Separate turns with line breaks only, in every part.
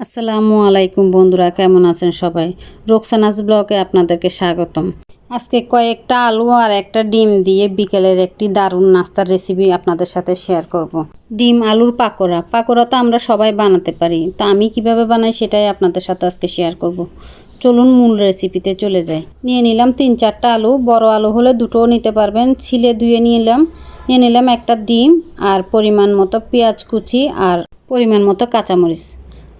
আসসালামু আলাইকুম বন্ধুরা, কেমন আছেন সবাই? রোকসানাস ব্লগে আপনাদেরকে স্বাগতম। আজকে কয়েকটা আলু আর একটা ডিম দিয়ে বিকেলের একটি দারুণ নাস্তার রেসিপি আপনাদের সাথে শেয়ার করব। ডিম আলুর পাকোড়া তো আমরা সবাই বানাতে পারি, তা আমি কিভাবে বানাই সেটাই আপনাদের সাথে আজকে শেয়ার করব। চলুন মূল রেসিপিতে চলে যাই। নিয়ে নিলাম 3-4টা আলু, বড় আলু হলে দুটোও নিতে পারবেন। ছিলে ধুয়ে নিয়ে নিলাম একটা ডিম আর পরিমাণ মতো পেঁয়াজ কুচি আর পরিমাণ মতো কাঁচামরিচ।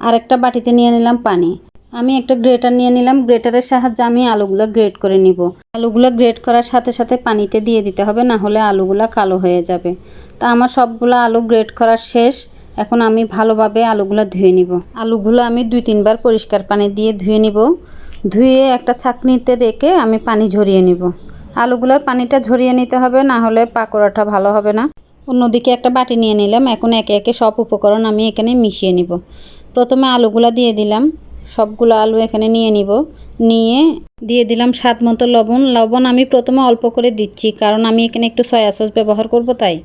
আর একটা বাটিতে নিয়ে নিলাম পানি। আমি একটা গ্রেটার নিয়ে নিলাম, গ্রেটারের সাহায্যে আমি আলুগুলো গ্রেট করে নিব। আলুগুলো গ্রেট করার সাথে সাথে পানিতে দিয়ে দিতে হবে, না হলে আলুগুলো কালো হয়ে যাবে। তা আমার সবগুলো আলু গ্রেট করা শেষ। এখন আমি ভালোভাবে আলুগুলো ধুয়ে নিব। আলুগুলো আমি 2-3 বার পরিষ্কার পানি দিয়ে ধুয়ে নিব। ধুয়ে একটা ছাঁকনিতে রেখে আমি পানি ঝরিয়ে নিব। আলুগুলোর পানিটা ঝরিয়ে নিতে হবে, না হলে পাকোড়াটা ভালো হবে না। অন্যদিকে একটা বাটি নিয়ে নিলাম। এখন একে একে সব উপকরণ আমি এখানে মিশিয়ে নিব। প্রথমে আলুগুলা দিয়ে দিলাম, সবগুলো আলু এখানে নিয়ে দিয়ে দিলাম স্বাদ মতো লবণ আমি প্রথমে অল্প করে দিচ্ছি, কারণ আমি এখানে একটু সয়া সস ব্যবহার করব তাই।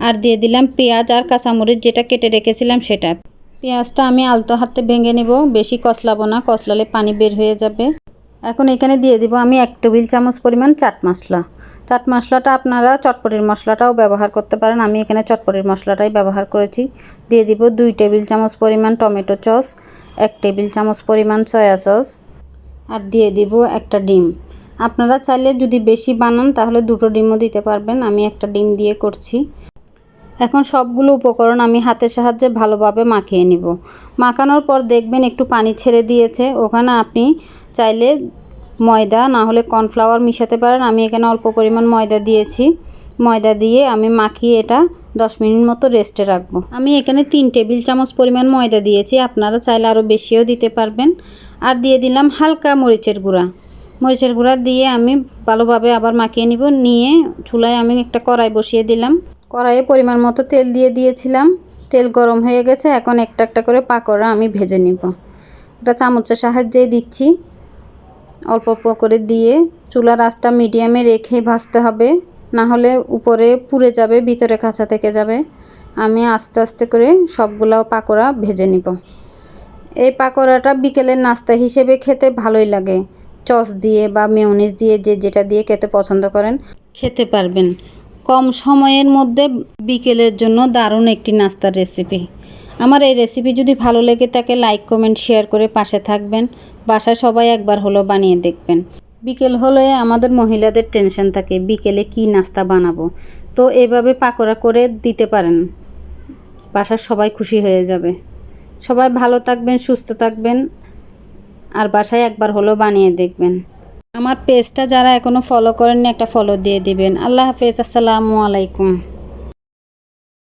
আর দিয়ে দিলাম পেঁয়াজ আর কাঁচামরিচ, যেটা কেটে রেখেছিলাম সেটা। পেঁয়াজটা আমি আলতো হাতে ভেঙে নিব, বেশি কষলাবো না, কষলালে পানি বের হয়ে যাবে। এখন এখানে দিয়ে দিব আমি 1 টেবিল চামচ পরিমাণ চাট মশলাটা আপনারা চটপটির মশলাটাও ব্যবহার করতে পারেন, আমি এখানে চটপটির মশলাটাই ব্যবহার করেছি। দিয়ে দিব 2 টেবিল চামচ পরিমাণ টমেটো সস, 1 টেবিল চামচ পরিমাণ সয়া সস, আর দিয়ে দিব একটা ডিম। আপনারা চাইলে যদি বেশি বানান তাহলে 2টো ডিমও দিতে পারবেন, আমি একটা ডিম দিয়ে করছি। এখন সবগুলো উপকরণ আমি হাতের সাহায্যে ভালোভাবে মাখিয়ে নিব। মাখানোর পর দেখবেন একটু পানি ছেড়ে দিয়েছে, ওখানে আপনি চাইলে ময়দা না হলে কর্নফ্লাওয়ার মিশাতে পারেন। আমি এখানে অল্প পরিমাণ ময়দা দিয়েছি। ময়দা দিয়ে আমি মাখিয়ে এটা 10 মিনিট মতো রেস্টে রাখবো। আমি এখানে 3 টেবিল চামচ পরিমাণ ময়দা দিয়েছি, আপনারা চাইলে আরও বেশিও দিতে পারবেন। আর দিয়ে দিলাম হালকা মরিচের গুঁড়া দিয়ে আমি ভালোভাবে আবার মাখিয়ে নিব। নিয়ে চুলায় আমি একটা কড়াই বসিয়ে দিলাম। কড়াইয়ে পরিমাণ মতো তেল দিয়ে দিয়েছিলাম। তেল গরম হয়ে গেছে, এখন একটা একটা করে পাকোড়া আমি ভেজে নিব। এটা চামচের সাহায্যে দিচ্ছি, অল্প অল্প করে দিয়ে চুলার আঁচটা মিডিয়ামে রেখে ভাজতে হবে, না হলে উপরে পুড়ে যাবে, ভিতরে কাঁচা থেকে যাবে। আমি আস্তে আস্তে করে সবগুলো পাকোড়া ভেজে নিব। এই পাকোড়াটা বিকেলের নাস্তা হিসেবে খেতে ভালোই লাগে। সস দিয়ে বা মেয়োনিজ দিয়ে, যে যেটা দিয়ে খেতে পছন্দ করেন খেতে পারবেন। কম সময়ের মধ্যে বিকেলের জন্য দারুণ একটি নাস্তার রেসিপি। আমার এই রেসিপি যদি ভালো লেগে থাকে লাইক কমেন্ট শেয়ার করে পাশে থাকবেন। বাসায় সবাই একবার হলো বানিয়ে দেখবেন। বিকেল হলে আমাদের মহিলাদের টেনশন থাকে বিকেলে কি নাস্তা বানাবো, তো এভাবে পাকোড়া করে দিতে পারেন, বাসার সবাই খুশি হয়ে যাবে। সবাই ভালো থাকবেন, সুস্থ থাকবেন, আর বাসায় একবার হলো বানিয়ে দেখবেন। আমার পেজটা যারা এখনও ফলো করেননি একটা ফলো দিয়ে দিবেন। আল্লাহ হাফেজ, আসসালামু আলাইকুম।